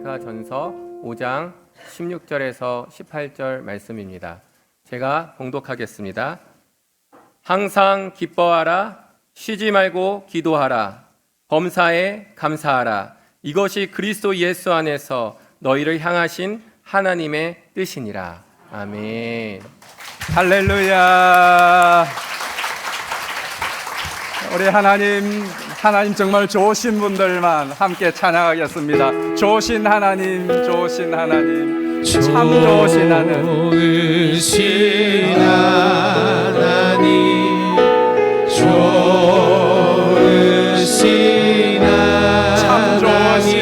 데살로니가전서 5장 16절에서 18절 말씀입니다. 제가 봉독하겠습니다. 항상 기뻐하라, 쉬지 말고 기도하라, 범사에 감사하라. 이것이 그리스도 예수 안에서 너희를 향하신 하나님의 뜻이니라. 아멘. 할렐루야. 우리 하나님 정말 좋으신 분들만 함께 찬양하겠습니다. 좋으신 하나님, 좋으신 하나님, 참 좋으신 하나님, 좋으신 하나님, 좋으신 참 하나님,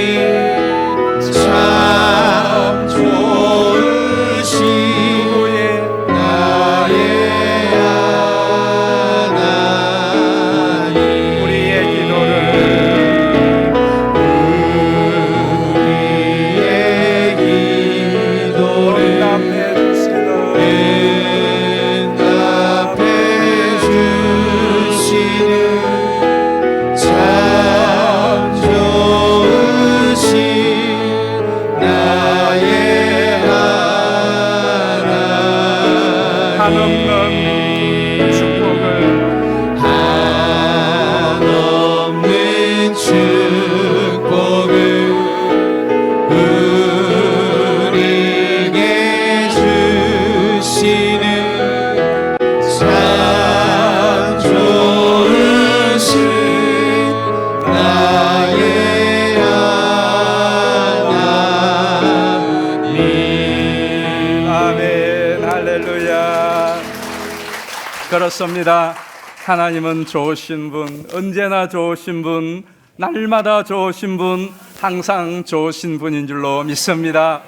참 좋으신 나의 하나님. 우리의 기도를 응답해 주시는 응답해 주시는 참 좋으신 나의 한없는 축복을 한없는 축복을 우리에게 주시는 참 좋으신 나의 하나님. 아멘. 할렐루야. 그렇습니다. 하나님은 좋으신 분, 언제나 좋으신 분, 날마다 좋으신 분, 항상 좋으신 분인 줄로 믿습니다.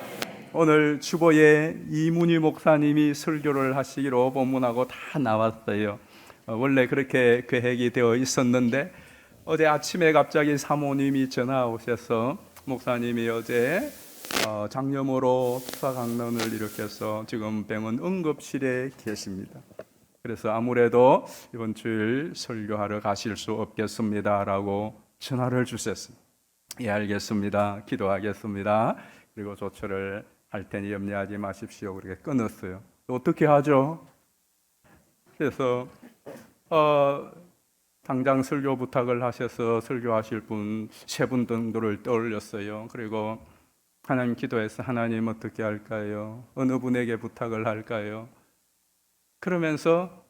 오늘 주보에 이문희 목사님이 설교를 하시기로 본문하고 다 나왔어요. 원래 그렇게 계획이 되어 있었는데 어제 아침에 갑자기 사모님이 전화 오셔서 목사님이 어제 장염으로 투사 강론을 일으켜서 지금 병원 응급실에 계십니다. 그래서 아무래도 이번 주일 설교하러 가실 수 없겠습니다라고 전화를 주셨습니다. 예, 알겠습니다. 기도하겠습니다. 그리고 조처를 할 테니 염려하지 마십시오. 그렇게 끊었어요. 어떻게 하죠? 그래서 당장 설교 부탁을 하셔서 설교하실 분 세 분 정도를 떠올렸어요. 그리고 하나님 기도해서 하나님 어떻게 할까요? 어느 분에게 부탁을 할까요? 그러면서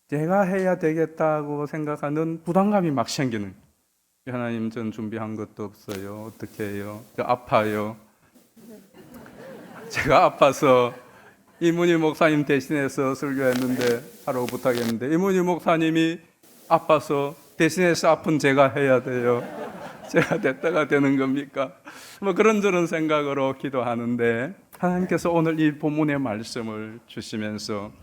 제가 해야 되겠다고 생각하는 부담감이 막 생기는 거예요. 하나님, 전 준비한 것도 없어요. 어떻게 해요? 저 아파요. 제가 아파서 이문희 목사님 대신해서 설교했는데 하라고 부탁했는데 이문희 목사님이 아파서 대신해서 아픈 제가 해야 돼요. 제가 됐다가 되는 겁니까? 뭐 그런저런 생각으로 기도하는데 하나님께서 오늘 이 본문의 말씀을 주시면서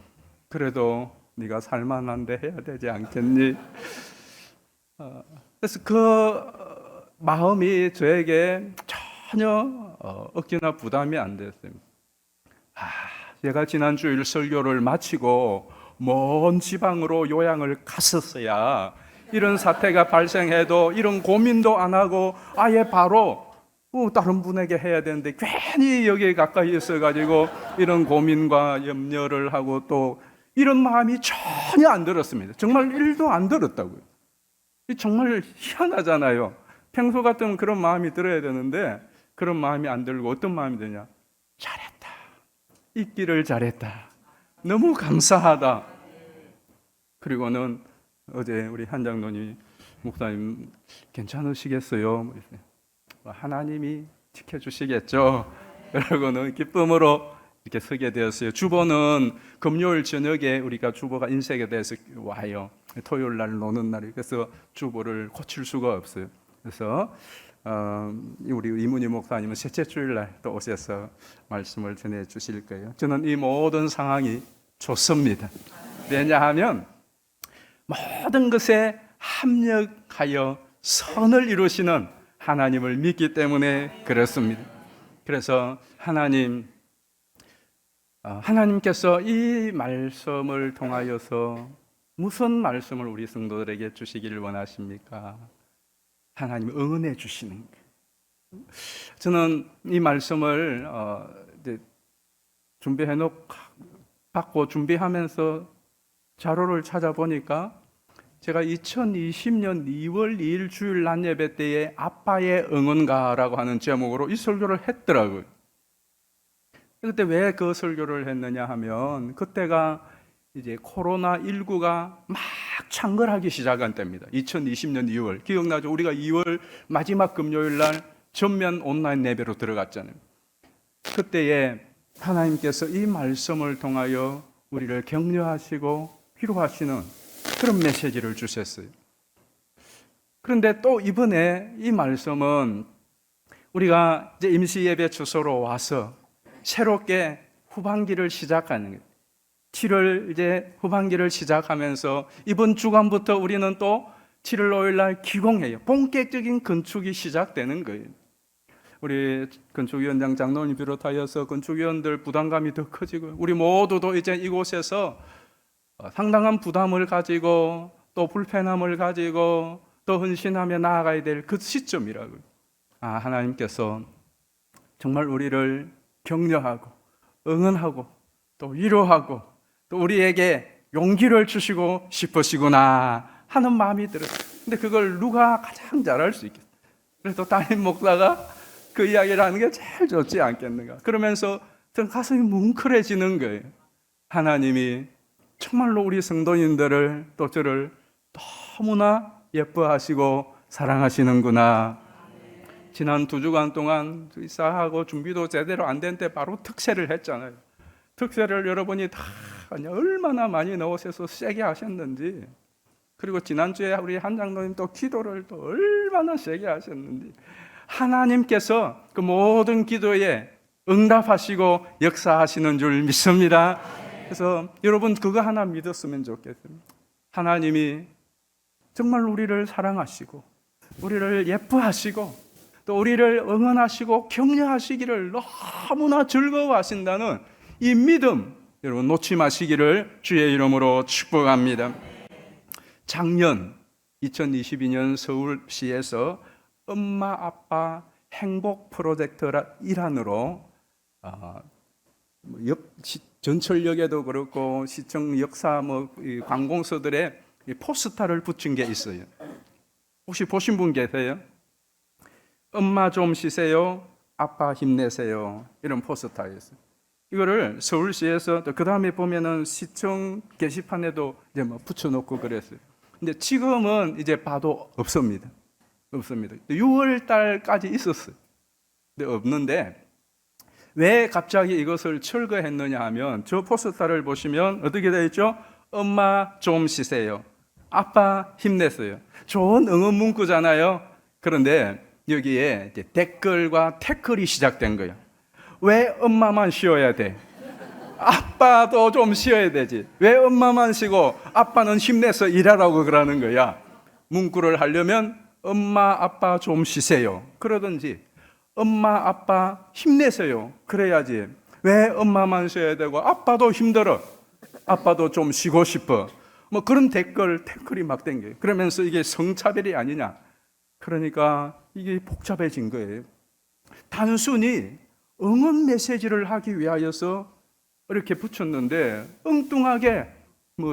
그래도 네가 살만한데 해야 되지 않겠니? 그래서 그 마음이 저에게 전혀 억지나 부담이 안 됐어요. 제가 지난 주일 설교를 마치고 먼 지방으로 요양을 갔었어야 이런 사태가 발생해도 이런 고민도 안 하고 아예 바로 다른 분에게 해야 되는데 괜히 여기에 가까이 있어가지고 이런 고민과 염려를 하고 또 이런 마음이 전혀 안 들었습니다. 정말 1도 안 들었다고요. 정말 희한하잖아요. 평소 같으면 그런 마음이 들어야 되는데 그런 마음이 안 들고 어떤 마음이 드냐? 잘했다. 있기를 잘했다. 너무 감사하다. 그리고는 어제 우리 한장로님 목사님 괜찮으시겠어요? 하나님이 지켜주시겠죠. 그러고는 기쁨으로 이렇게 서게 되었어요. 주보는 금요일 저녁에 우리가 주보가 인쇄가 돼서 와요. 토요일 날 노는 날이 그래서 주보를 고칠 수가 없어요. 그래서 우리 이문희 목사님은 셋째 주일 날 또 오셔서 말씀을 전해 주실 거예요. 저는 이 모든 상황이 좋습니다. 왜냐하면 모든 것에 합력하여 선을 이루시는 하나님을 믿기 때문에 그렇습니다. 그래서 하나님께서 이 말씀을 통하여서 무슨 말씀을 우리 성도들에게 주시기를 원하십니까? 하나님 응원해 주시는 거예요. 저는 이 말씀을 이제 받고 준비하면서 자료를 찾아보니까 제가 2020년 2월 2일 주일 낮 예배 때에 아빠의 응원가라고 하는 제목으로 이 설교를 했더라고요. 그때 왜 그 설교를 했느냐 하면 그때가 이제 코로나19가 막 창궐하기 시작한 때입니다. 2020년 2월. 기억나죠? 우리가 2월 마지막 금요일 날 전면 온라인 예배로 들어갔잖아요. 그때에 하나님께서 이 말씀을 통하여 우리를 격려하시고 위로하시는 그런 메시지를 주셨어요. 그런데 또 이번에 이 말씀은 우리가 이제 임시 예배 주소로 와서 새롭게 후반기를 시작하는 거예요. 7월 이제 후반기를 시작하면서 이번 주간부터 우리는 또 7월 5일 날 기공해요. 본격적인 건축이 시작되는 거예요. 우리 건축위원장 장로님 비롯하여서 건축위원들 부담감이 더 커지고 우리 모두도 이제 이곳에서 상당한 부담을 가지고 또 불편함을 가지고 또 헌신하며 나아가야 될 그 시점이라고요. 하나님께서 정말 우리를 격려하고 응원하고 또 위로하고 또 우리에게 용기를 주시고 싶으시구나 하는 마음이 들어요. 근데 그걸 누가 가장 잘할 수 있겠어요? 그래서 담임 목사가 그 이야기를 하는 게 제일 좋지 않겠는가. 그러면서 전 가슴이 뭉클해지는 거예요. 하나님이 정말로 우리 성도님들을 또 저를 너무나 예뻐하시고 사랑하시는구나. 지난 2주간 동안 이사하고 준비도 제대로 안 된 때 바로 특세를 했잖아요. 특세를 여러분이 다 얼마나 많이 넣으셔서 세게 하셨는지, 그리고 지난주에 우리 한 장로님 또 기도를 또 얼마나 세게 하셨는지, 하나님께서 그 모든 기도에 응답하시고 역사하시는 줄 믿습니다. 그래서 여러분 그거 하나 믿었으면 좋겠어요. 하나님이 정말 우리를 사랑하시고 우리를 예뻐하시고 또 우리를 응원하시고 격려하시기를 너무나 즐거워하신다는 이 믿음 여러분 놓지 마시기를 주의 이름으로 축복합니다. 작년 2022년 서울시에서 엄마 아빠 행복 프로젝트 일환으로 전철역에도 그렇고 시청 역사 관공서들의 포스터를 붙인 게 있어요. 혹시 보신 분 계세요? 엄마 좀 쉬세요, 아빠 힘내세요, 이런 포스터였어요. 이거를 서울시에서 또 그 다음에 보면은 시청 게시판에도 이제 붙여놓고 그랬어요. 근데 지금은 이제 봐도 없습니다. 6월 달까지 있었어요. 근데 없는데 왜 갑자기 이것을 철거했느냐 하면 저 포스터를 보시면 어떻게 되어 있죠? 엄마 좀 쉬세요, 아빠 힘내세요. 좋은 응원 문구잖아요. 그런데 여기에 이제 댓글과 태클이 시작된 거예요. 왜 엄마만 쉬어야 돼? 아빠도 좀 쉬어야 되지. 왜 엄마만 쉬고 아빠는 힘내서 일하라고 그러는 거야? 문구를 하려면 엄마 아빠 좀 쉬세요 그러든지 엄마 아빠 힘내세요 그래야지. 왜 엄마만 쉬어야 되고 아빠도 힘들어, 아빠도 좀 쉬고 싶어, 그런 태클이 막 땡겨요. 그러면서 이게 성차별이 아니냐. 그러니까 이게 복잡해진 거예요. 단순히 응원 메시지를 하기 위하여서 이렇게 붙였는데 엉뚱하게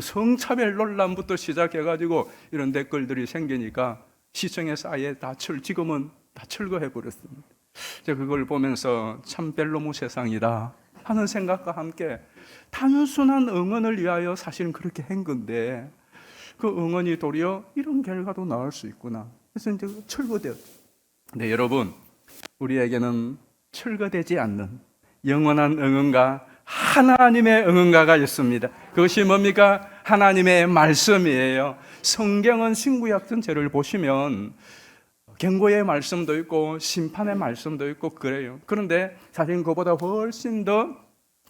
성차별 논란부터 시작해가지고 이런 댓글들이 생기니까 시청에서 아예 지금은 다 철거해 버렸습니다. 제가 그걸 보면서 참 벨로무 세상이다 하는 생각과 함께 단순한 응원을 위하여 사실은 그렇게 한 건데 그 응원이 도리어 이런 결과도 나올 수 있구나. 그래서 이제 철거되었죠. 네, 여러분, 우리에게는 철거되지 않는 영원한 응원가, 하나님의 응원가가 있습니다. 그것이 뭡니까? 하나님의 말씀이에요. 성경은 신구약 전체를 보시면 경고의 말씀도 있고 심판의 말씀도 있고 그래요. 그런데 사실 그보다 훨씬 더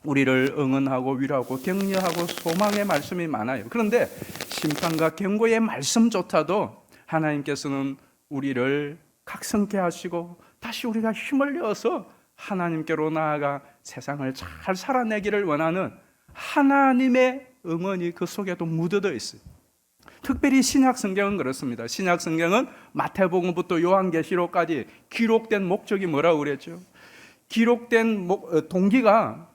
우리를 응원하고 위로하고 격려하고 소망의 말씀이 많아요. 그런데 심판과 경고의 말씀조차도 하나님께서는 우리를 각성케 하시고 다시 우리가 힘을 내어서 하나님께로 나아가 세상을 잘 살아내기를 원하는 하나님의 응원이 그 속에도 묻어져 있어요. 특별히 신약 성경은 그렇습니다. 신약 성경은 마태복음부터 요한계시록까지 기록된 목적이 뭐라고 그랬죠? 기록된 동기가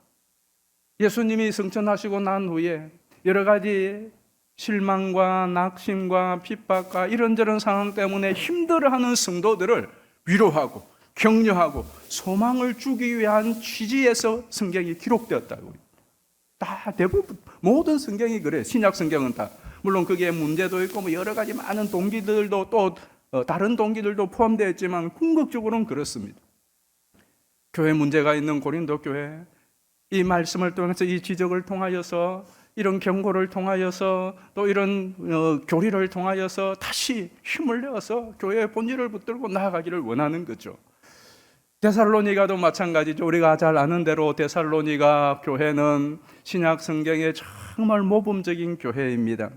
예수님이 승천하시고 난 후에 여러 가지 실망과 낙심과 핍박과 이런저런 상황 때문에 힘들어하는 성도들을 위로하고 격려하고 소망을 주기 위한 취지에서 성경이 기록되었다고. 다 대부분 모든 성경이 그래. 신약 성경은 다. 물론 그게 문제도 있고 뭐 여러 가지 많은 동기들도 또 다른 동기들도 포함되어 있지만 궁극적으로는 그렇습니다. 교회 문제가 있는 고린도 교회, 이 말씀을 통해서 이 지적을 통하여서 이런 경고를 통하여서 또 이런 교리를 통하여서 다시 힘을 내어서 교회의 본질을 붙들고 나아가기를 원하는 거죠. 데살로니가도 마찬가지죠. 우리가 잘 아는 대로 데살로니가 교회는 신약 성경의 정말 모범적인 교회입니다.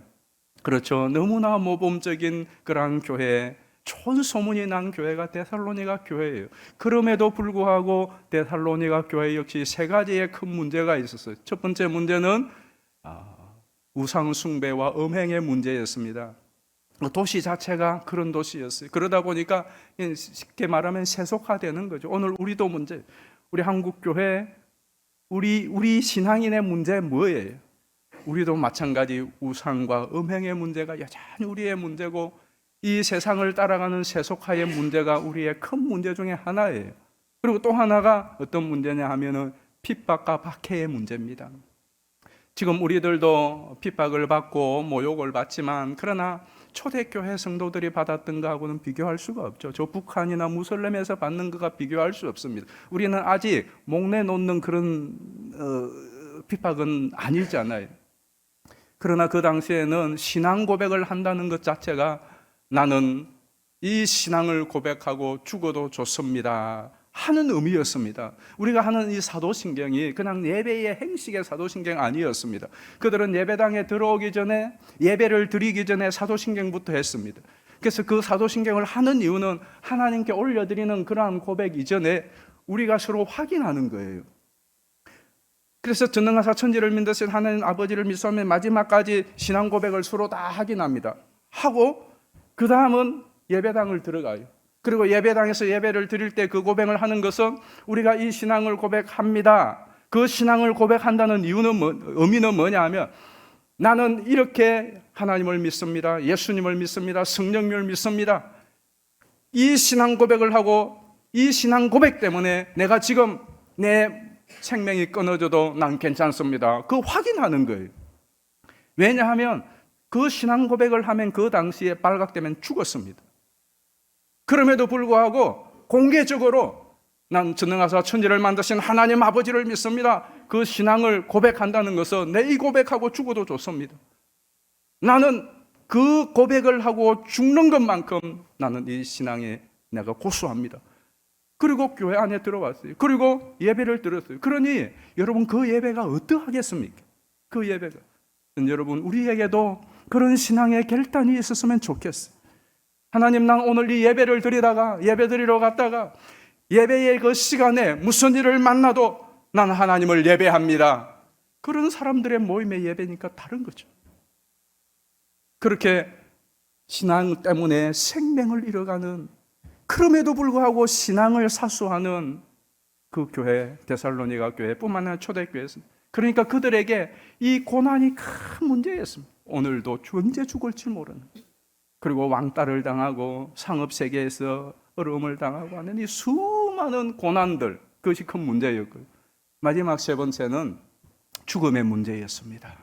그렇죠. 너무나 모범적인 그러한 교회, 좋은 소문이 난 교회가 데살로니가 교회예요. 그럼에도 불구하고 데살로니가 교회 역시 세 가지의 큰 문제가 있었어요. 첫 번째 문제는 우상 숭배와 음행의 문제였습니다. 도시 자체가 그런 도시였어요. 그러다 보니까 쉽게 말하면 세속화되는 거죠. 오늘 우리도 문제, 우리 한국 교회, 우리 신앙인의 문제 뭐예요? 우리도 마찬가지 우상과 음행의 문제가 여전히 우리의 문제고 이 세상을 따라가는 세속화의 문제가 우리의 큰 문제 중에 하나예요. 그리고 또 하나가 어떤 문제냐 하면은 핍박과 박해의 문제입니다. 지금 우리들도 핍박을 받고 모욕을 받지만 그러나 초대교회 성도들이 받았던 것하고는 비교할 수가 없죠. 저 북한이나 무슬림에서 받는 것과 비교할 수 없습니다. 우리는 아직 목내 놓는 그런 핍박은 아니잖아요. 그러나 그 당시에는 신앙 고백을 한다는 것 자체가 나는 이 신앙을 고백하고 죽어도 좋습니다 하는 의미였습니다. 우리가 하는 이 사도신경이 그냥 예배의 행식의 사도신경 아니었습니다. 그들은 예배당에 들어오기 전에 예배를 드리기 전에 사도신경부터 했습니다. 그래서 그 사도신경을 하는 이유는 하나님께 올려드리는 그러한 고백 이전에 우리가 서로 확인하는 거예요. 그래서 전능하사 천지를 믿으신 하나님 아버지를 믿으며 마지막까지 신앙 고백을 서로 다 확인합니다. 하고 그 다음은 예배당을 들어가요. 그리고 예배당에서 예배를 드릴 때 그 고백을 하는 것은 우리가 이 신앙을 고백합니다. 그 신앙을 고백한다는 이유는 의미는 뭐냐 하면 나는 이렇게 하나님을 믿습니다. 예수님을 믿습니다. 성령님을 믿습니다. 이 신앙 고백을 하고 이 신앙 고백 때문에 내가 지금 내 생명이 끊어져도 난 괜찮습니다. 그 확인하는 거예요. 왜냐하면 그 신앙 고백을 하면 그 당시에 발각되면 죽었습니다. 그럼에도 불구하고 공개적으로 난 전능하사 천지를 만드신 하나님 아버지를 믿습니다. 그 신앙을 고백한다는 것은 내 이 고백하고 죽어도 좋습니다. 나는 그 고백을 하고 죽는 것만큼 나는 이 신앙에 내가 고수합니다. 그리고 교회 안에 들어왔어요. 그리고 예배를 드렸어요. 그러니 여러분 그 예배가 어떠하겠습니까? 그 예배가 여러분 우리에게도 그런 신앙의 결단이 있었으면 좋겠어요. 하나님, 난 오늘 이 예배를 드리다가 예배 드리러 갔다가 예배의 그 시간에 무슨 일을 만나도 난 하나님을 예배합니다. 그런 사람들의 모임의 예배니까 다른 거죠. 그렇게 신앙 때문에 생명을 잃어가는, 그럼에도 불구하고 신앙을 사수하는 그 교회, 데살로니가 교회뿐만 아니라 초대교회였습니다. 그러니까 그들에게 이 고난이 큰 문제였습니다. 오늘도 언제 죽을지 모르는, 그리고 왕따를 당하고 상업세계에서 어려움을 당하고 하는 이 수많은 고난들, 그것이 큰 문제였고요. 마지막 세 번째는 죽음의 문제였습니다.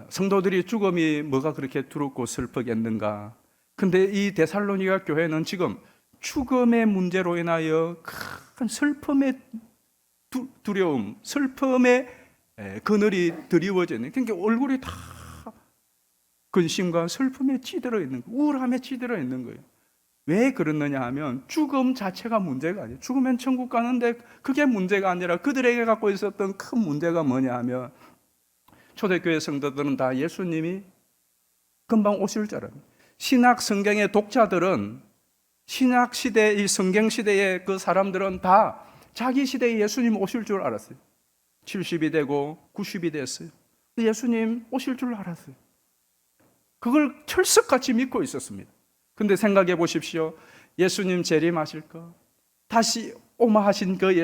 성도들이 죽음이 뭐가 그렇게 두렵고 슬프겠는가? 근데 이 데살로니가 교회는 지금 죽음의 문제로 인하여 큰 슬픔의 두려움, 슬픔의 그늘이 드리워지는, 그러니까 얼굴이 다 근심과 슬픔에 찌들어 있는 거예요. 우울함에 찌들어 있는 거예요. 왜 그러느냐 하면 죽음 자체가 문제가 아니에요. 죽으면 천국 가는데 그게 문제가 아니라 그들에게 갖고 있었던 큰 문제가 뭐냐 하면, 초대교회 성도들은 다 예수님이 금방 오실 줄 알아요. 신약 성경의 독자들은, 신약 시대, 이 성경 시대의 그 사람들은 다 자기 시대에 예수님 오실 줄 알았어요. 70이 되고 90이 됐어요. 예수님 오실 줄 알았어요. 그걸 철석같이 믿고 있었습니다. 근데 생각해 보십시오. 예수님 재림하실 거, 다시 오마하신 그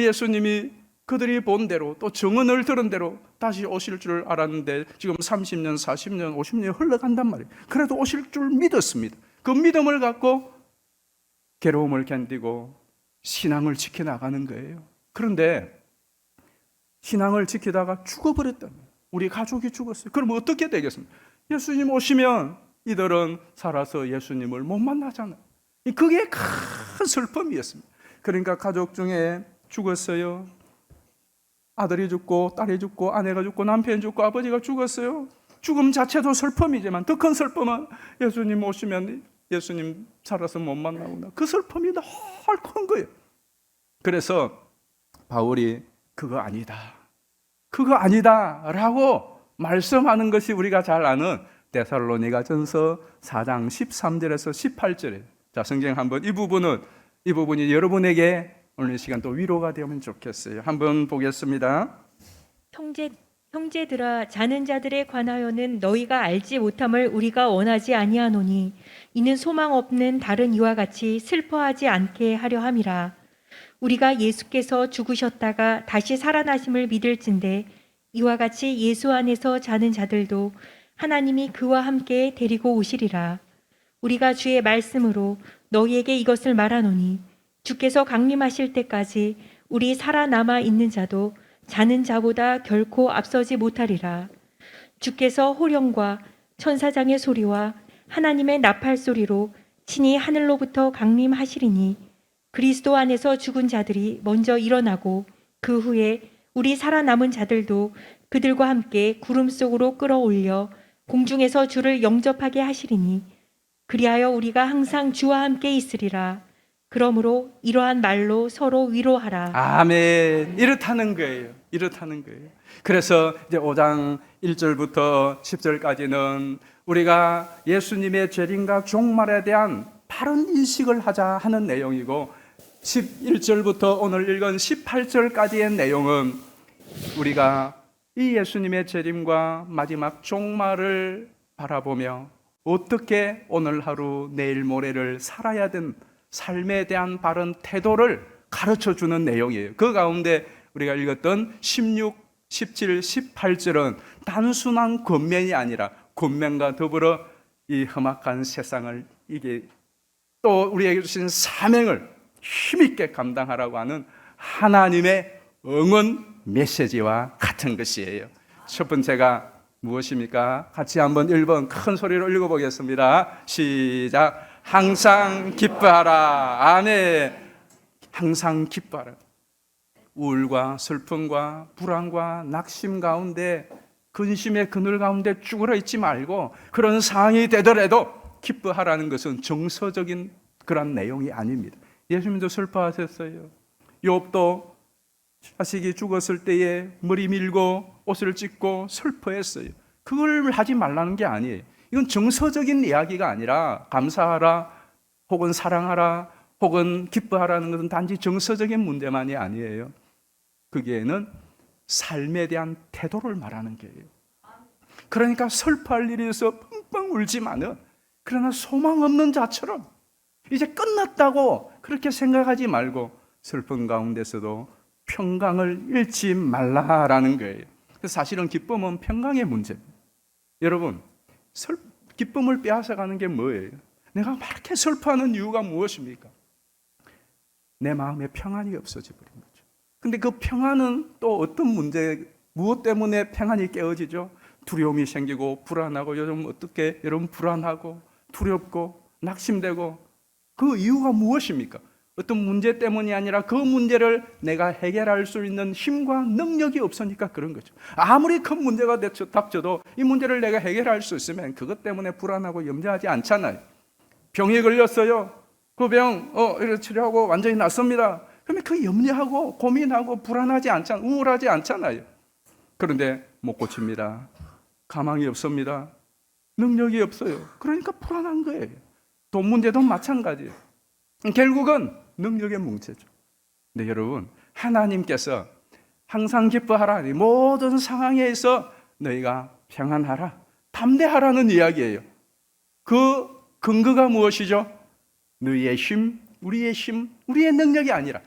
예수님이 그들이 본 대로 또 증언을 들은 대로 다시 오실 줄 알았는데 지금 30년, 40년, 50년이 흘러간단 말이에요. 그래도 오실 줄 믿었습니다. 그 믿음을 갖고 괴로움을 견디고 신앙을 지켜나가는 거예요. 그런데 신앙을 지키다가 죽어버렸다는 거예요. 우리 가족이 죽었어요. 그럼 어떻게 되겠습니까? 예수님 오시면 이들은 살아서 예수님을 못 만나잖아요. 그게 큰 슬픔이었습니다. 그러니까 가족 중에 죽었어요. 아들이 죽고 딸이 죽고 아내가 죽고 남편이 죽고 아버지가 죽었어요. 죽음 자체도 슬픔이지만 더 큰 슬픔은 예수님 오시면 예수님 살아서 못 만나구나. 그 슬픔이 더 큰 거예요. 그래서 바울이 그거 아니다 라고 말씀하는 것이 우리가 잘 아는 데살로니가전서 4장 13절에서 18절에 자, 성경 한번 이 부분이 여러분에게 오늘 시간 또 위로가 되면 좋겠어요. 한번 보겠습니다. 형제들아, 자는 자들에 관하여는 너희가 알지 못함을 우리가 원하지 아니하노니 이는 소망 없는 다른 이와 같이 슬퍼하지 않게 하려 함이라. 우리가 예수께서 죽으셨다가 다시 살아나심을 믿을진대 이와 같이 예수 안에서 자는 자들도 하나님이 그와 함께 데리고 오시리라. 우리가 주의 말씀으로 너희에게 이것을 말하노니 주께서 강림하실 때까지 우리 살아남아 있는 자도 자는 자보다 결코 앞서지 못하리라. 주께서 호령과 천사장의 소리와 하나님의 나팔 소리로 친히 하늘로부터 강림하시리니 그리스도 안에서 죽은 자들이 먼저 일어나고 그 후에 우리 살아남은 자들도 그들과 함께 구름 속으로 끌어올려 공중에서 주를 영접하게 하시리니 그리하여 우리가 항상 주와 함께 있으리라. 그러므로 이러한 말로 서로 위로하라. 아멘. 이렇다는 거예요. 그래서 이제 5장 1절부터 10절까지는 우리가 예수님의 재림과 종말에 대한 바른 인식을 하자 하는 내용이고 11절부터 오늘 읽은 18절까지의 내용은 우리가 이 예수님의 재림과 마지막 종말을 바라보며 어떻게 오늘 하루 내일 모레를 살아야 되는 삶에 대한 바른 태도를 가르쳐주는 내용이에요. 그 가운데 우리가 읽었던 16, 17, 18절은 단순한 권면이 아니라 권면과 더불어 이 험악한 세상을 이게 또 우리에게 주신 사명을 힘있게 감당하라고 하는 하나님의 응원 메시지와 같은 것이에요. 첫 번째가 무엇입니까? 같이 한번 1번 큰 소리로 읽어보겠습니다. 시작. 항상 기뻐하라. 아멘. 항상 기뻐하라. 우울과 슬픔과 불안과 낙심 가운데 근심의 그늘 가운데 쭈그러 있지 말고 그런 상황이 되더라도 기뻐하라는 것은 정서적인 그런 내용이 아닙니다. 예수님도 슬퍼하셨어요. 욥도 자식이 죽었을 때에 머리 밀고 옷을 찢고 슬퍼했어요. 그걸 하지 말라는 게 아니에요. 이건 정서적인 이야기가 아니라 감사하라 혹은 사랑하라 혹은 기뻐하라는 것은 단지 정서적인 문제만이 아니에요. 거기에는 삶에 대한 태도를 말하는 거예요. 그러니까 슬퍼할 일이 있어 펑펑 울지만은 그러나 소망 없는 자처럼 이제 끝났다고 그렇게 생각하지 말고 슬픈 가운데서도 평강을 잃지 말라라는 거예요. 그래서 사실은 기쁨은 평강의 문제입니다. 여러분, 기쁨을 빼앗아가는 게 뭐예요? 내가 그렇게 슬퍼하는 이유가 무엇입니까? 내 마음에 평안이 없어져 버린 거죠. 근데 그 평안은 또 어떤 문제, 무엇 때문에 평안이 깨어지죠? 두려움이 생기고 불안하고 요즘 어떻게 여러분 불안하고 두렵고 낙심되고 그 이유가 무엇입니까? 어떤 문제 때문이 아니라 그 문제를 내가 해결할 수 있는 힘과 능력이 없으니까 그런 거죠. 아무리 큰 문제가 닥쳐도 이 문제를 내가 해결할 수 있으면 그것 때문에 불안하고 염려하지 않잖아요. 병에 걸렸어요. 그 병, 이렇게 치료하고 완전히 낫습니다. 그러면 그 염려하고 고민하고 불안하지 않잖아요. 우울하지 않잖아요. 그런데 못 고칩니다. 가망이 없습니다. 능력이 없어요. 그러니까 불안한 거예요. 돈 문제도 마찬가지예요. 결국은 능력의 문제죠. 근데 여러분, 하나님께서 항상 기뻐하라. 모든 상황에서 너희가 평안하라. 담대하라는 이야기예요. 그 근거가 무엇이죠? 너희의 힘, 우리의 힘, 우리의 능력이 아니라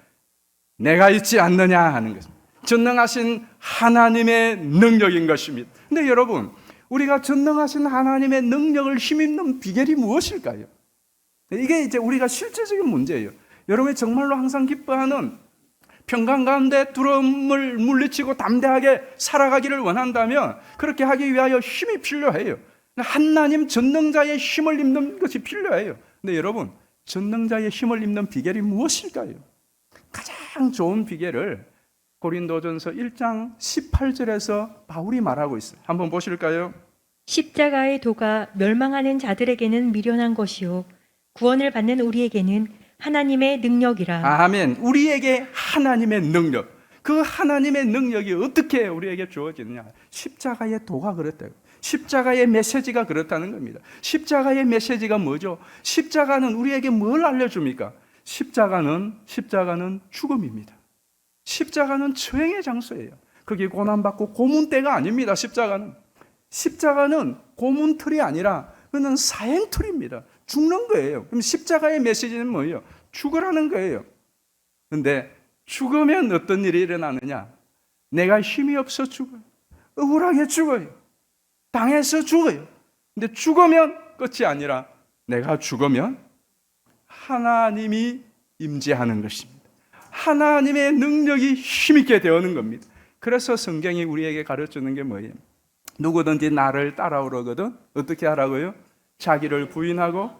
내가 있지 않느냐 하는 것입니다. 전능하신 하나님의 능력인 것입니다. 근데 여러분, 우리가 전능하신 하나님의 능력을 힘입는 비결이 무엇일까요? 이게 이제 우리가 실제적인 문제예요. 여러분이 정말로 항상 기뻐하는 평강 가운데 두려움을 물리치고 담대하게 살아가기를 원한다면 그렇게 하기 위하여 힘이 필요해요. 하나님 전능자의 힘을 입는 것이 필요해요. 근데 여러분, 전능자의 힘을 입는 비결이 무엇일까요? 가장 좋은 비결을 고린도전서 1장 18절에서 바울이 말하고 있어요. 한번 보실까요? 십자가의 도가 멸망하는 자들에게는 미련한 것이요 구원을 받는 우리에게는 하나님의 능력이라. 아멘. 우리에게 하나님의 능력. 그 하나님의 능력이 어떻게 우리에게 주어지느냐? 십자가의 도가 그렇다고. 십자가의 메시지가 그렇다는 겁니다. 십자가의 메시지가 뭐죠? 십자가는 우리에게 뭘 알려줍니까? 십자가는 죽음입니다. 십자가는 처형의 장소예요. 그게 고난받고 고문대가 아닙니다. 십자가는 고문틀이 아니라 그는 사형틀입니다. 죽는 거예요. 그럼 십자가의 메시지는 뭐예요? 죽으라는 거예요. 그런데 죽으면 어떤 일이 일어나느냐? 내가 힘이 없어 죽어요. 억울하게 죽어요. 당해서 죽어요. 근데 죽으면 끝이 아니라 내가 죽으면 하나님이 임재하는 것입니다. 하나님의 능력이 힘있게 되어오는 겁니다. 그래서 성경이 우리에게 가르치는 게 뭐예요? 누구든지 나를 따라오려거든 어떻게 하라고요? 자기를 부인하고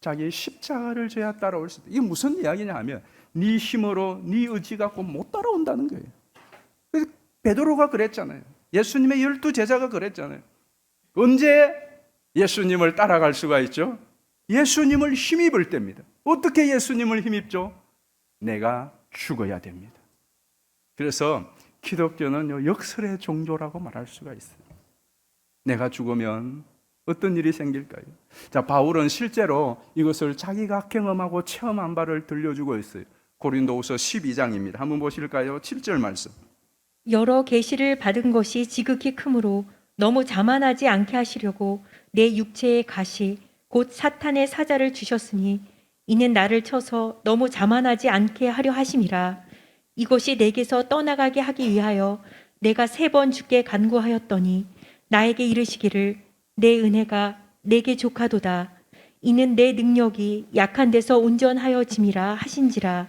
자기의 십자가를 져야 따라올 수 있다. 이게 무슨 이야기냐 하면 네 힘으로 네 의지 갖고 못 따라온다는 거예요. 그래서 베드로가 그랬잖아요. 예수님의 12제자가 그랬잖아요. 언제 예수님을 따라갈 수가 있죠? 예수님을 힘입을 때입니다. 어떻게 예수님을 힘입죠? 내가 죽어야 됩니다. 그래서 기독교는 역설의 종교라고 말할 수가 있어요. 내가 죽으면 어떤 일이 생길까요? 자, 바울은 실제로 이것을 자기가 경험하고 체험한 바를 들려주고 있어요. 고린도후서 12장입니다. 한번 보실까요? 7절 말씀. 여러 계시를 받은 것이 지극히 크므로 너무 자만하지 않게 하시려고 내 육체의 가시 곧 사탄의 사자를 주셨으니 이는 나를 쳐서 너무 자만하지 않게 하려 하심이라. 이것이 내게서 떠나가게 하기 위하여 내가 3번 주께 간구하였더니 나에게 이르시기를 내 은혜가 내게 족하도다. 이는 내 능력이 약한 데서 온전하여짐이라 하신지라.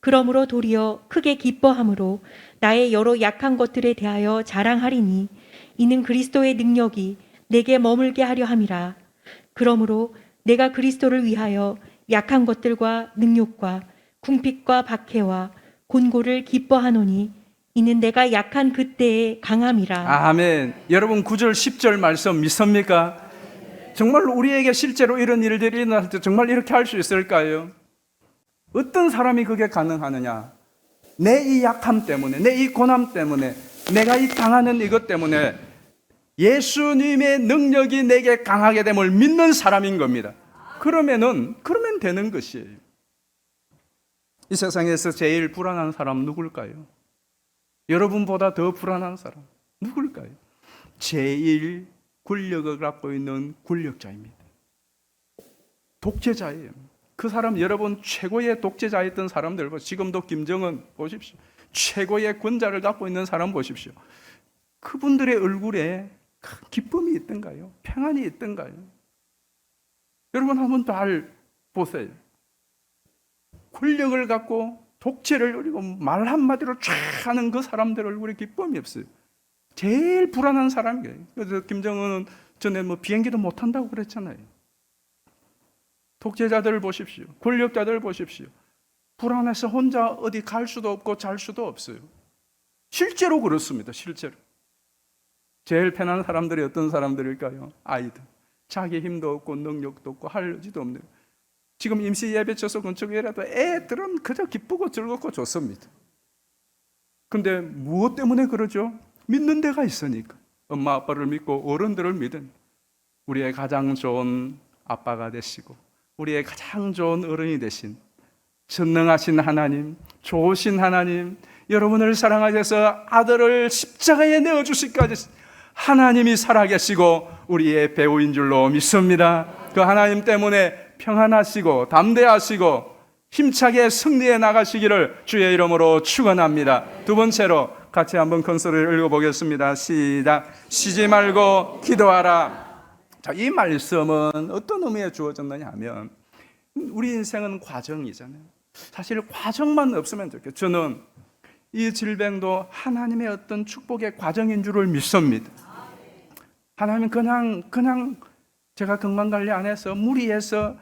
그러므로 도리어 크게 기뻐함으로 나의 여러 약한 것들에 대하여 자랑하리니 이는 그리스도의 능력이 내게 머물게 하려 함이라. 그러므로 내가 그리스도를 위하여 약한 것들과 능욕과 궁핍과 박해와 곤고를 기뻐하노니 이는 내가 약한 그때의 강함이라. 아멘. 여러분 9절 10절 말씀 믿습니까? 정말로 우리에게 실제로 이런 일들이 일어날 때 정말 이렇게 할 수 있을까요? 어떤 사람이 그게 가능하느냐? 내 이 약함 때문에, 내 이 고난 때문에, 내가 이 당하는 이것 때문에 예수님의 능력이 내게 강하게 됨을 믿는 사람인 겁니다. 그러면 되는 것이에요. 이 세상에서 제일 불안한 사람 누굴까요? 여러분보다 더 불안한 사람 누굴까요? 제일 권력을 갖고 있는 권력자입니다. 독재자예요. 그 사람 여러분 최고의 독재자였던 사람들 지금도 김정은 보십시오. 최고의 권자를 갖고 있는 사람 보십시오. 그분들의 얼굴에 기쁨이 있던가요? 평안이 있던가요? 여러분 한번 잘 보세요. 권력을 갖고 독재를 누리고 말 한마디로 쫙 하는 그 사람들 얼굴에 기쁨이 없어요. 제일 불안한 사람이에요. 그래서 김정은은 전에 비행기도 못 탄다고 그랬잖아요. 독재자들을 보십시오. 권력자들을 보십시오. 불안해서 혼자 어디 갈 수도 없고 잘 수도 없어요. 실제로 그렇습니다. 실제로. 제일 편한 사람들이 어떤 사람들일까요? 아이들. 자기 힘도 없고 능력도 없고 할 여지도 없는. 지금 임시 예배처소 근처에라도 애들은 그저 기쁘고 즐겁고 좋습니다. 근데 무엇 때문에 그러죠? 믿는 데가 있으니까. 엄마 아빠를 믿고 어른들을 믿은 우리의 가장 좋은 아빠가 되시고 우리의 가장 좋은 어른이 되신 전능하신 하나님, 좋으신 하나님, 여러분을 사랑하셔서 아들을 십자가에 내어주시기까지 하나님이 살아계시고 우리의 배우인 줄로 믿습니다. 그 하나님 때문에 평안하시고 담대하시고 힘차게 승리해 나가시기를 주의 이름으로 축원합니다. 두 번째로 같이 한번 큰 소리를 읽어보겠습니다. 시작. 쉬지 말고 기도하라. 자, 이 말씀은 어떤 의미에 주어졌느냐 하면 우리 인생은 과정이잖아요. 사실 과정만 없으면 좋겠어요. 저는 이 질병도 하나님의 어떤 축복의 과정인 줄을 믿습니다. 하나님은 그냥 제가 건강관리 안 해서 무리해서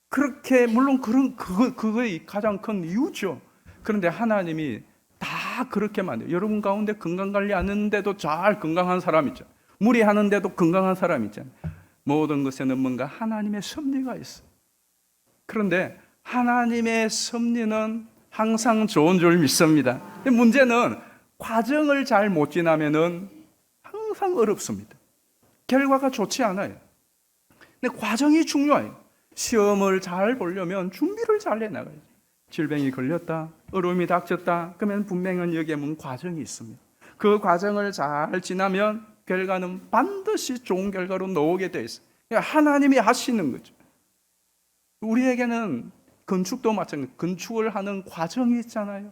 그렇게 물론 그거의 가장 큰 이유죠. 그런데 하나님이 다 그렇게 만들어요. 여러분 가운데 건강관리 안 하는데도 잘 건강한 사람 있죠. 무리하는데도 건강한 사람 있잖아요. 모든 것에는 뭔가 하나님의 섭리가 있어요. 그런데 하나님의 섭리는 항상 좋은 줄 믿습니다. 근데 문제는 과정을 잘 못 지나면은 항상 어렵습니다. 결과가 좋지 않아요. 근데 과정이 중요해요. 시험을 잘 보려면 준비를 잘 해나가요. 질병이 걸렸다, 어려움이 닥쳤다, 그러면 분명히 여기에 뭔 과정이 있습니다. 그 과정을 잘 지나면 결과는 반드시 좋은 결과로 나오게 돼 있어요. 그러니까 하나님이 하시는 거죠. 우리에게는 건축도 마찬가지예요. 건축을 하는 과정이 있잖아요.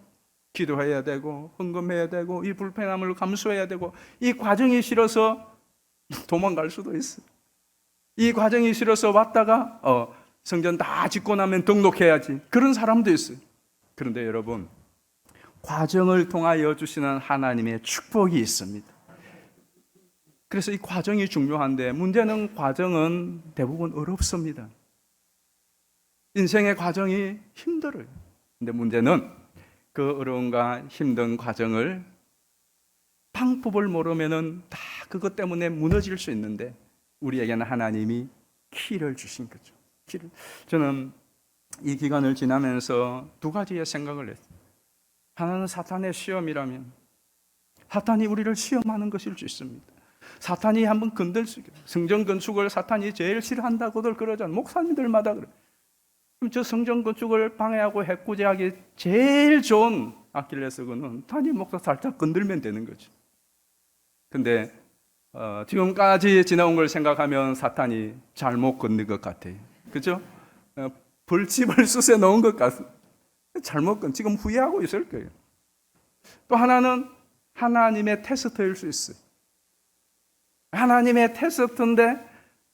기도해야 되고 헌금해야 되고 이 불편함을 감수해야 되고 이 과정이 싫어서 도망갈 수도 있어요. 이 과정이 싫어서 왔다가 성전 다 짓고 나면 등록해야지. 그런 사람도 있어요. 그런데 여러분, 과정을 통하여 주시는 하나님의 축복이 있습니다. 그래서 이 과정이 중요한데 문제는 과정은 대부분 어렵습니다. 인생의 과정이 힘들어요. 근데 문제는 그 어려움과 힘든 과정을 방법을 모르면은 다 그것 때문에 무너질 수 있는데 우리에게는 하나님이 키를 주신 거죠. 키를. 저는 이 기간을 지나면서 두 가지의 생각을 했어요. 하나는 사탄의 시험이라면 사탄이 우리를 시험하는 것일 수 있습니다. 사탄이 한번 건들 수 있어요. 성전 건축을 사탄이 제일 싫어한다고들 그러잖아요. 목사님들마다 그래요. 그럼 저 성전 건축을 방해하고 해코지하기 제일 좋은 아킬레스건은 담임 목사 살짝 건들면 되는 거죠. 근데 지금까지 지나온 걸 생각하면 사탄이 잘못 건든 것 같아요. 그죠? 벌집을 쑤세 넣은 것 같습니다. 잘못 지금 후회하고 있을 거예요. 또 하나는 하나님의 테스트일 수 있어요. 하나님의 테스트인데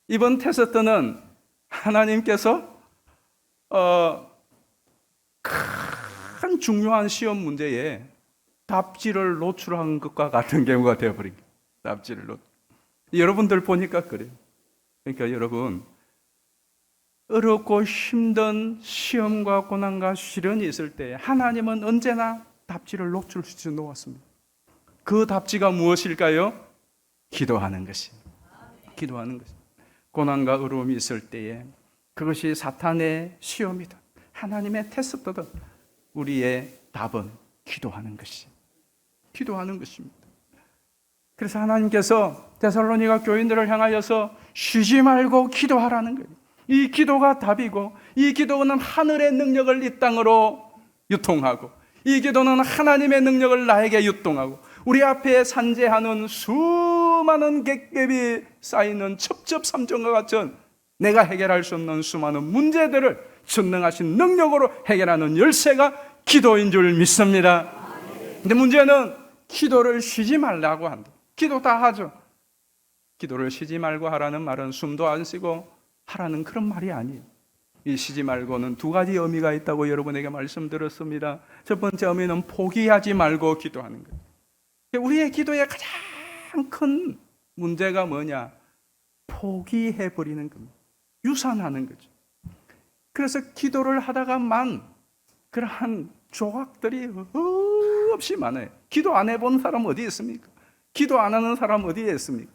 이번 테스트는 하나님께서 큰 중요한 시험 문제에 답지를 노출한 것과 같은 경우가 되어버린 거예요. 답지를 노출. 여러분들 보니까 그래요. 그러니까 여러분, 어렵고 힘든 시험과 고난과 시련이 있을 때 하나님은 언제나 답지를 노출시켜 놓았습니다. 그 답지가 무엇일까요? 기도하는 것입니다. 기도하는 것입니다. 고난과 어려움이 있을 때에 그것이 사탄의 시험이다, 하나님의 테스트다. 우리의 답은 기도하는 것이. 기도하는 것입니다. 그래서 하나님께서 데살로니가 교인들을 향하여서 쉬지 말고 기도하라는 거예요. 이 기도가 답이고 이 기도는 하늘의 능력을 이 땅으로 유통하고 이 기도는 하나님의 능력을 나에게 유통하고 우리 앞에 산재하는 수많은 객ገብ이 쌓이는 첩첩삼정과 같은 내가 해결할 수 없는 수많은 문제들을 전능하신 능력으로 해결하는 열쇠가 기도인 줄 믿습니다. 근데 문제는 기도를 쉬지 말라고 한다. 기도 다 하죠. 기도를 쉬지 말고 하라는 말은 숨도 안 쉬고 하라는 그런 말이 아니에요. 이 쉬지 말고는 두 가지 의미가 있다고 여러분에게 말씀드렸습니다. 첫 번째 의미는 포기하지 말고 기도하는 거예요. 우리의 기도의 가장 큰 문제가 뭐냐? 포기해버리는 겁니다. 유산하는 거죠. 그래서 기도를 하다가만 그러한 조각들이 없이 많아요. 기도 안 해본 사람 어디 있습니까? 기도 안 하는 사람 어디에 있습니까?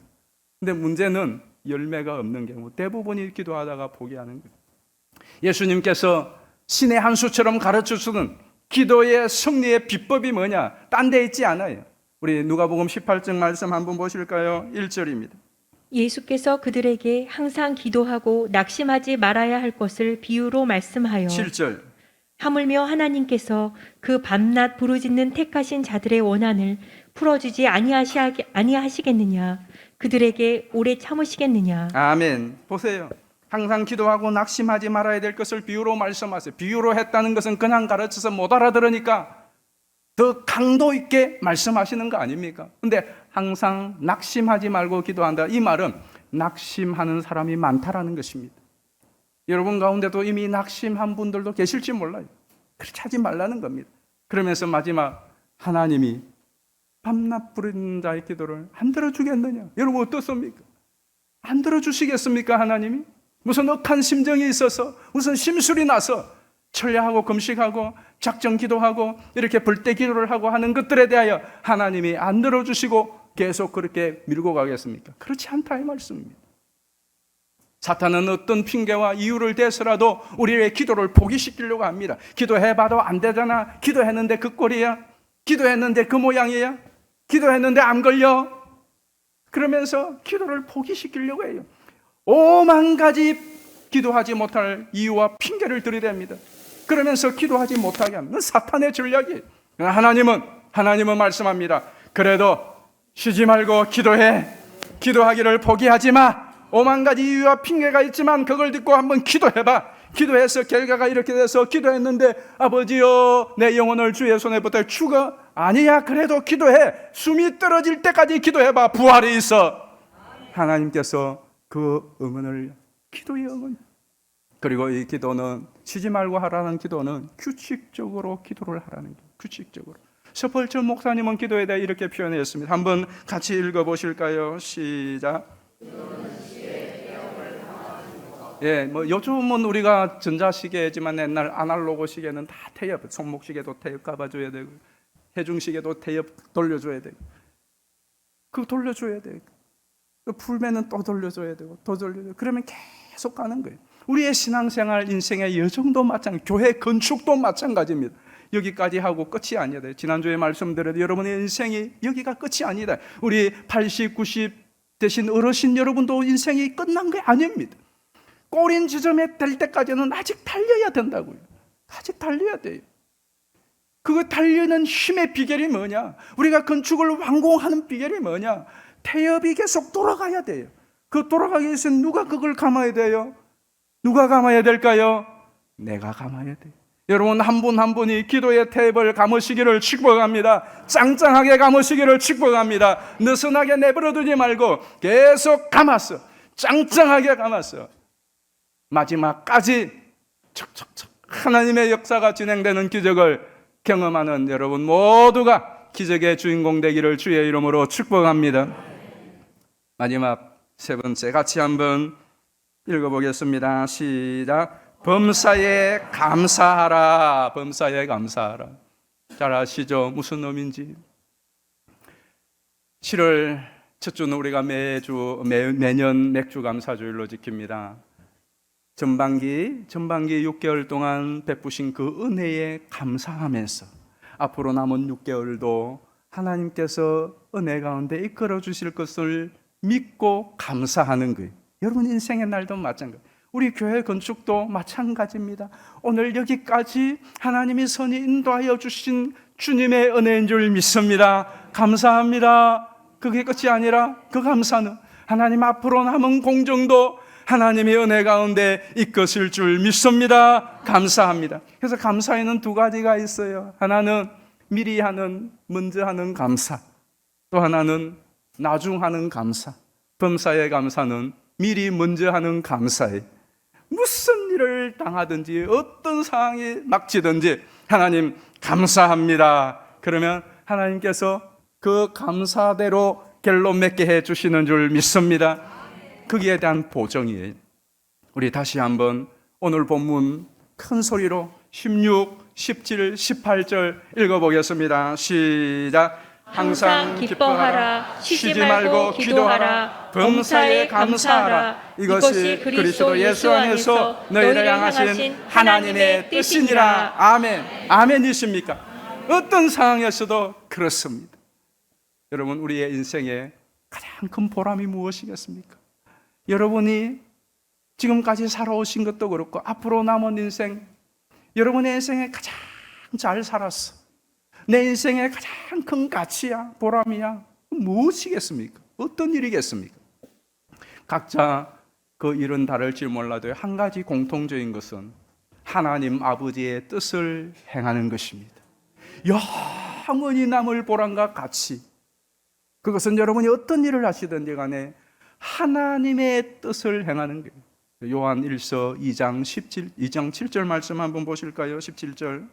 근데 문제는 열매가 없는 경우 대부분이 기도하다가 포기하는 거예요. 예수님께서 신의 한 수처럼 가르쳐주는 기도의 승리의 비법이 뭐냐? 딴 데 있지 않아요. 우리 누가복음 18장 말씀 한번 보실까요? 1절입니다. 예수께서 그들에게 항상 기도하고 낙심하지 말아야 할 것을 비유로 말씀하여 7절. 하물며 하나님께서 그 밤낮 부르짖는 택하신 자들의 원한을 풀어주지 아니하시겠느냐? 그들에게 오래 참으시겠느냐? 아멘. 보세요. 항상 기도하고 낙심하지 말아야 될 것을 비유로 말씀하세요. 비유로 했다는 것은 그냥 가르쳐서 못 알아들으니까 더 강도 있게 말씀하시는 거 아닙니까? 근데 항상 낙심하지 말고 기도한다. 이 말은 낙심하는 사람이 많다라는 것입니다. 여러분 가운데도 이미 낙심한 분들도 계실지 몰라요. 그렇게 하지 말라는 겁니다. 그러면서 마지막 하나님이 밤낮 부르는 자의 기도를 안 들어주겠느냐? 여러분 어떻습니까? 안 들어주시겠습니까 하나님이? 무슨 억한 심정이 있어서 무슨 심술이 나서 철야하고 금식하고 작정 기도하고 이렇게 벌떼 기도를 하고 하는 것들에 대하여 하나님이 안 들어주시고 계속 그렇게 밀고 가겠습니까? 그렇지 않다 이 말씀입니다. 사탄은 어떤 핑계와 이유를 대서라도 우리의 기도를 포기시키려고 합니다. 기도해봐도 안 되잖아. 기도했는데 그 꼴이야. 기도했는데 그 모양이야. 기도했는데 안 걸려. 그러면서 기도를 포기시키려고 해요. 오만 가지 기도하지 못할 이유와 핑계를 들이댑니다. 그러면서 기도하지 못하게 합니다. 사탄의 전략이에요. 하나님은 말씀합니다. 그래도 쉬지 말고 기도해. 기도하기를 포기하지 마. 오만 가지 이유와 핑계가 있지만 그걸 듣고 한번 기도해봐. 기도해서 결과가 이렇게 돼서 기도했는데 아버지여 내 영혼을 주의 손에 붙여 죽어. 아니야 그래도 기도해. 숨이 떨어질 때까지 기도해봐. 부활이 있어. 하나님께서 그 응원을 기도의 응원. 그리고 이 기도는 쉬지 말고 하라는 기도는 규칙적으로 기도를 하라는 거예요. 규칙적으로. 서펄철 목사님은 기도에 대해 이렇게 표현했습니다. 한번 같이 읽어보실까요? 시작. 예, 뭐 요즘은 우리가 전자시계지만 옛날 아날로그 시계는 다 태엽, 손목시계도 태엽 감아줘야 되고 해중시계도 태엽 돌려줘야 되고 그거 돌려줘야 되고 풀매는 또 돌려줘야 되고 또 돌려줘야 되고 그러면 계속 가는 거예요. 우리의 신앙생활 인생의 여정도 마찬가지, 교회 건축도 마찬가지입니다. 여기까지 하고 끝이 아니다. 지난주에 말씀드렸듯이 여러분의 인생이 여기가 끝이 아니다. 우리 80, 90 되신 어르신 여러분도 인생이 끝난 게 아닙니다. 꼬린 지점에 될 때까지는 아직 달려야 된다고요. 아직 달려야 돼요. 그거 달리는 힘의 비결이 뭐냐? 우리가 건축을 완공하는 비결이 뭐냐? 태엽이 계속 돌아가야 돼요. 그 돌아가기 위해서 누가 그걸 감아야 돼요? 누가 감아야 될까요? 내가 감아야 돼요. 여러분 한 분 한 분이 기도의 태엽을 감으시기를 축복합니다. 짱짱하게 감으시기를 축복합니다. 느슨하게 내버려두지 말고 계속 감았어. 짱짱하게 감았어. 마지막까지 척척척 하나님의 역사가 진행되는 기적을 경험하는 여러분 모두가 기적의 주인공 되기를 주의 이름으로 축복합니다. 마지막 세 번째 같이 한번 읽어보겠습니다. 시작. 범사에 감사하라. 범사에 감사하라. 잘 아시죠? 무슨 의미인지. 7월 첫 주는 우리가 매년 맥주 감사주일로 지킵니다. 전반기 6개월 동안 베푸신 그 은혜에 감사하면서 앞으로 남은 6개월도 하나님께서 은혜 가운데 이끌어 주실 것을 믿고 감사하는 거예요. 여러분 인생의 날도 마찬가지. 우리 교회 건축도 마찬가지입니다. 오늘 여기까지 하나님이 선히 인도하여 주신 주님의 은혜인 줄 믿습니다. 감사합니다. 그게 끝이 아니라 그 감사는 하나님 앞으로 남은 공정도 하나님의 은혜 가운데 이끄실 줄 믿습니다. 감사합니다. 그래서 감사에는 두 가지가 있어요. 하나는 미리 하는, 먼저 하는 감사. 또 하나는 나중하는 감사. 범사의 감사는 미리 먼저 하는 감사예요. 무슨 일을 당하든지 어떤 상황이 막치든지 하나님 감사합니다. 그러면 하나님께서 그 감사대로 결론 맺게 해주시는 줄 믿습니다. 거기에 대한 보정이에요. 우리 다시 한번 오늘 본문 큰 소리로 16, 17, 18절 읽어보겠습니다. 시작. 항상 기뻐하라. 쉬지 말고 기도하라. 범사에 감사하라. 이것이 그리스도 예수 안에서 너희를 향하신 하나님의 뜻이니라. 아멘. 아멘이십니까? 어떤 상황에서도 그렇습니다. 여러분 우리의 인생의 가장 큰 보람이 무엇이겠습니까? 여러분이 지금까지 살아오신 것도 그렇고 앞으로 남은 인생 여러분의 인생에 가장 잘 살았어. 내 인생의 가장 큰 가치야, 보람이야. 무엇이겠습니까? 어떤 일이겠습니까? 각자 그 일은 다를지 몰라도 한 가지 공통적인 것은 하나님 아버지의 뜻을 행하는 것입니다. 영원히 남을 보람과 가치, 그것은 여러분이 어떤 일을 하시든지 간에 하나님의 뜻을 행하는 거예요. 요한 1서 2장 7절 말씀 한번 보실까요? 17절.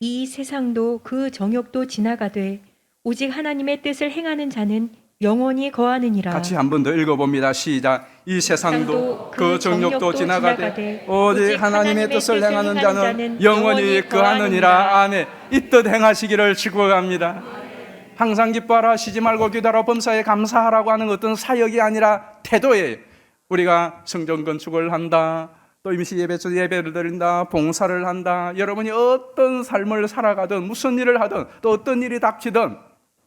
이 세상도 그 정욕도 지나가되 오직 하나님의 뜻을 행하는 자는 영원히 거하느니라. 같이 한 번 더 읽어봅니다. 시작. 이 세상도 그 정욕도 지나가되 오직 하나님의 뜻을 행하는 자는 영원히 거하느니라. 아멘. 이 뜻 행하시기를 축복합니다. 항상 기뻐하라, 쉬지 말고 기도하라, 범사에 감사하라고 하는 어떤 사역이 아니라 태도예요. 우리가 성전 건축을 한다, 또 임시 예배소 예배를 드린다, 봉사를 한다. 여러분이 어떤 삶을 살아가든 무슨 일을 하든 또 어떤 일이 닥치든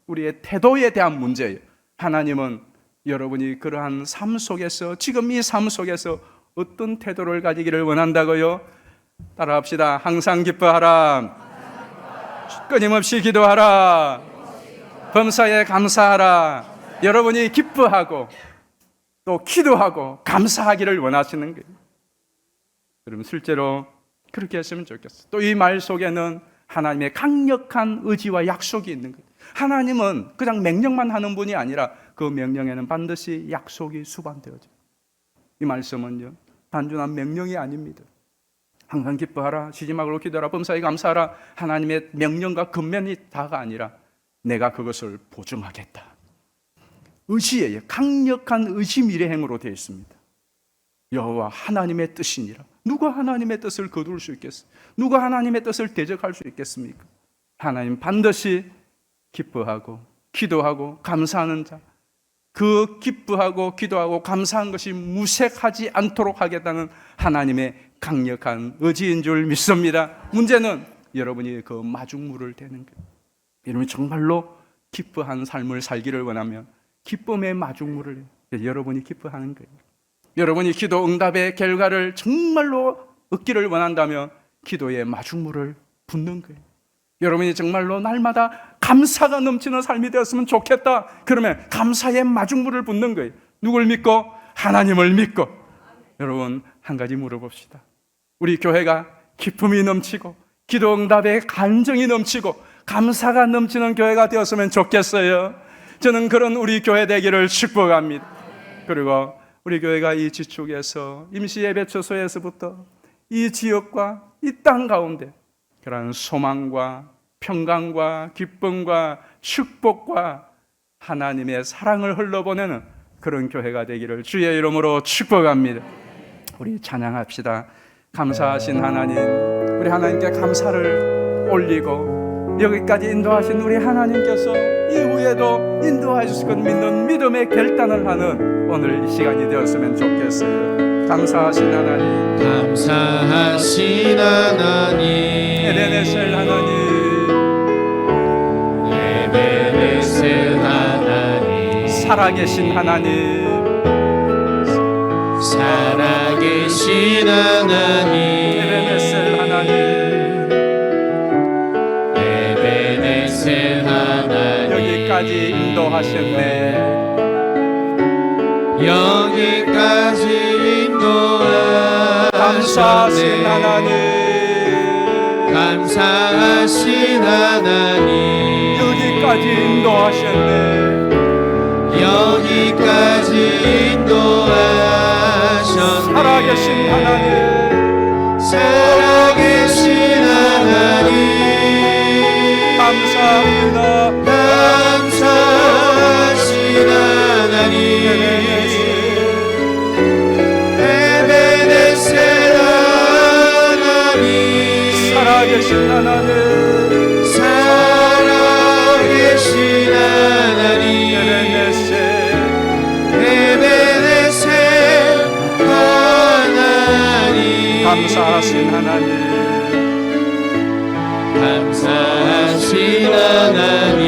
우리의 태도에 대한 문제예요. 하나님은 여러분이 그러한 삶 속에서, 지금 이 삶 속에서 어떤 태도를 가지기를 원한다고요? 따라합시다. 항상 기뻐하라, 끊임없이 기도하라, 범사에 감사하라. 여러분이 기뻐하고 또 기도하고 감사하기를 원하시는 거예요. 그러면 실제로 그렇게 했으면 좋겠어요. 또 이 말 속에는 하나님의 강력한 의지와 약속이 있는 거예요. 하나님은 그냥 명령만 하는 분이 아니라 그 명령에는 반드시 약속이 수반되어져요. 이 말씀은요, 단순한 명령이 아닙니다. 항상 기뻐하라, 쉬지 말고 기도하라, 범사에 감사하라. 하나님의 명령과 근면이 다가 아니라 내가 그것을 보증하겠다. 의지예요. 강력한 의지 미래행으로 되어 있습니다. 여호와 하나님의 뜻이니라. 누가 하나님의 뜻을 거둘 수 있겠어요? 누가 하나님의 뜻을 대적할 수 있겠습니까? 하나님 반드시 기뻐하고 기도하고 감사하는 자, 그 기뻐하고 기도하고 감사한 것이 무색하지 않도록 하겠다는 하나님의 강력한 의지인 줄 믿습니다. 문제는 여러분이 그 마중물을 대는 거예요. 여러분이 정말로 기뻐한 삶을 살기를 원하면 기쁨의 마중물을 여러분이 기뻐하는 거예요. 여러분이 기도 응답의 결과를 정말로 얻기를 원한다면 기도의 마중물을 붓는 거예요. 여러분이 정말로 날마다 감사가 넘치는 삶이 되었으면 좋겠다. 그러면 감사의 마중물을 붓는 거예요. 누굴 믿고? 하나님을 믿고. 여러분, 한 가지 물어봅시다. 우리 교회가 기쁨이 넘치고 기도 응답의 간정이 넘치고 감사가 넘치는 교회가 되었으면 좋겠어요. 저는 그런 우리 교회 되기를 축복합니다. 그리고 우리 교회가 이 지축에서 임시 예배 처소에서부터 이 지역과 이 땅 가운데 그러한 소망과 평강과 기쁨과 축복과 하나님의 사랑을 흘러보내는 그런 교회가 되기를 주의 이름으로 축복합니다. 우리 찬양합시다. 감사하신 하나님, 우리 하나님께 감사를 올리고 여기까지 인도하신 우리 하나님께서 이후에도 인도하실 것 믿는 믿음의 결단을 하는 오늘 이 시간이 되었으면 좋겠어요. 감사하신 하나님, 감사하신 하나님, 에베네셀 하나님, 에베네셀 하나님, 살아계신 하나님, 살아계신 하나님, 에베네셀 하나님, 에베네셀 하나님, 여기까지 인도하셨네. 여기까지 인도하셨네. 감사하신 하나님, 감사하신 하나님, 여기까지 인도하셨네. 여기까지 인도하셨네. 살아계신 하나님, 살아계신 하나님, 감사합니다. 감사하신 하나님, 에베네셀 하나님, 살아계신 하나님, 살아계신 하나님, 에베네셀, 에베네셀 하나님, 감사하신 하나님, 감사하신 하나님,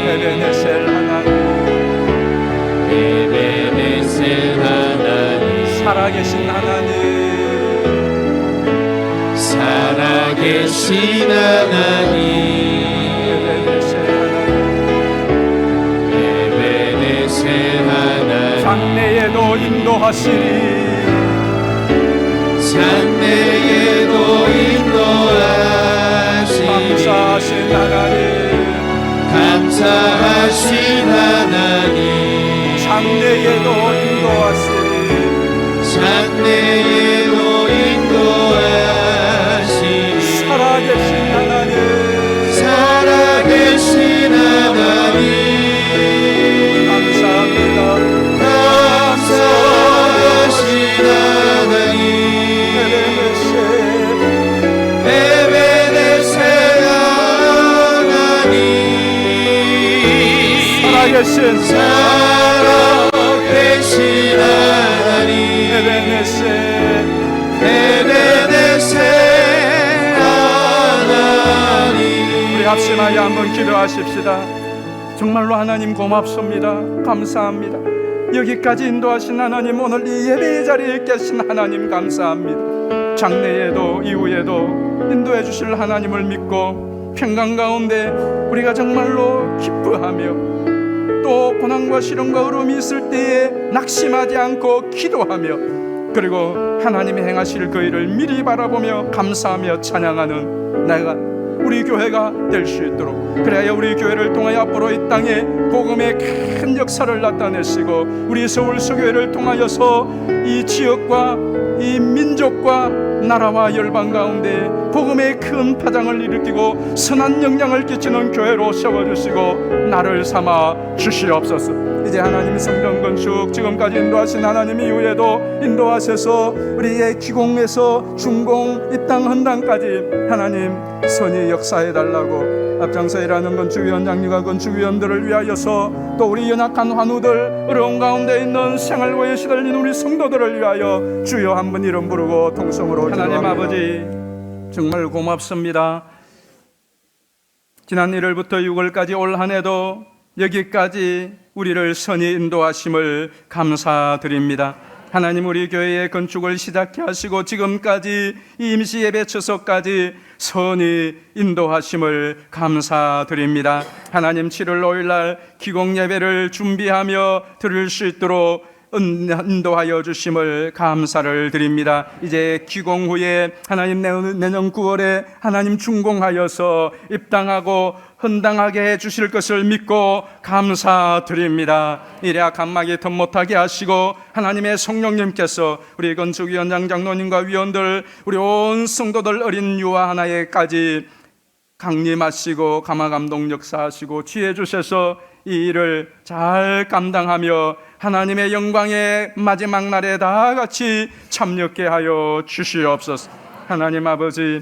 에베네셀 하나님, 에베네셀 하나님, 살아계신 하나님, 살아 인도하신 하나님 에베네셀 하나님 장래에도 인도하시리 장래에도 인도하시니 감사하신 하나님 감사하신 하나님 장래에도 인도하시리 장래에도 인도하시니 살아계신 하나님 살아계신 하나님 감사합니다 감사하신 하나님 에베네셀 하나님 살아계신 살아계신 하나님 에베네셀 에베네셀 하나님 우리 합심하여 한번 기도하십시다. 정말로 하나님 고맙습니다. 감사합니다. 여기까지 인도하신 하나님, 오늘 이 예배의 자리에 계신 하나님 감사합니다. 장래에도 이후에도 인도해 주실 하나님을 믿고 평강 가운데 우리가 정말로 기뻐하며 또 고난과 시련과 어려움이 있을 때에 낙심하지 않고 기도하며 그리고 하나님이 행하실 그 일을 미리 바라보며 감사하며 찬양하는 내가 우리 교회가 될 수 있도록, 그래야 우리 교회를 통하여 앞으로 이 땅에 복음의 큰 역사를 나타내시고 우리 서울서교회를 통하여서 이 지역과 이 민족과 나라와 열방 가운데 복음의 큰 파장을 일으키고 선한 영향을 끼치는 교회로 세워주시고 나를 삼아 주시옵소서. 이제 하나님 성전 건축 지금까지 인도하신 하나님 이후에도 인도하셔서 우리의 기공에서 중공 이 땅 헌당까지 하나님 선이 역사해 달라고 앞장서 일하는 건축위원장님과 건축위원들을 위하여서 또 우리 연약한 환우들 어려운 가운데 있는 생활고에 시달린 우리 성도들을 위하여 주여 한번 이름 부르고 통성으로 하나님 아버지 정말 고맙습니다. 지난 1월부터 6월까지 올 한 해도 여기까지 우리를 선히 인도하심을 감사드립니다. 하나님 우리 교회의 건축을 시작해 하시고 지금까지 임시 예배 처소까지 선히 인도하심을 감사드립니다. 하나님 7월 5일 날 기공 예배를 준비하며 드릴 수 있도록 인도하여 주심을 감사를 드립니다. 이제 기공 후에 하나님 내년 9월에 하나님 준공하여서 입당하고 헌당하게 해 주실 것을 믿고 감사드립니다. 이래 간막이 더 못하게 하시고 하나님의 성령님께서 우리 건축위원장 장로님과 위원들 우리 온 성도들 어린 유아 하나에까지 강림하시고 감화감동 역사하시고 지혜 주셔서 이 일을 잘 감당하며 하나님의 영광의 마지막 날에 다 같이 참여케 하여 주시옵소서. 하나님 아버지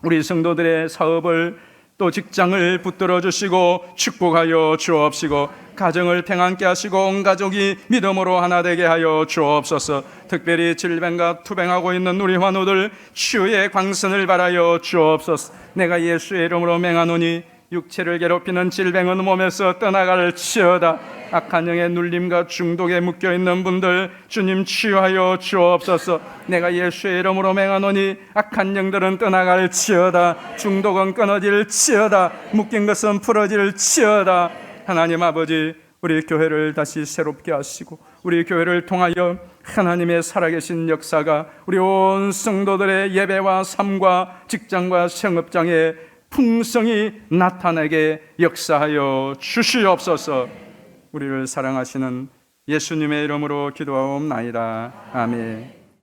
우리 성도들의 사업을 또 직장을 붙들어 주시고 축복하여 주옵시고 가정을 평안케 하시고 온 가족이 믿음으로 하나 되게 하여 주옵소서. 특별히 질병과 투병하고 있는 우리 환우들 치유의 광선을 바라여 주옵소서. 내가 예수의 이름으로 맹하노니 육체를 괴롭히는 질병은 몸에서 떠나갈지어다. 악한 영의 눌림과 중독에 묶여있는 분들 주님 치유하여 주옵소서. 내가 예수의 이름으로 맹하노니 악한 영들은 떠나갈지어다. 중독은 끊어질지어다. 묶인 것은 풀어질지어다. 하나님 아버지 우리 교회를 다시 새롭게 하시고 우리 교회를 통하여 하나님의 살아계신 역사가 우리 온 성도들의 예배와 삶과 직장과 생업장에 풍성히 나타나게 역사하여 주시옵소서. 우리를 사랑하시는 예수님의 이름으로 기도하옵나이다. 아멘.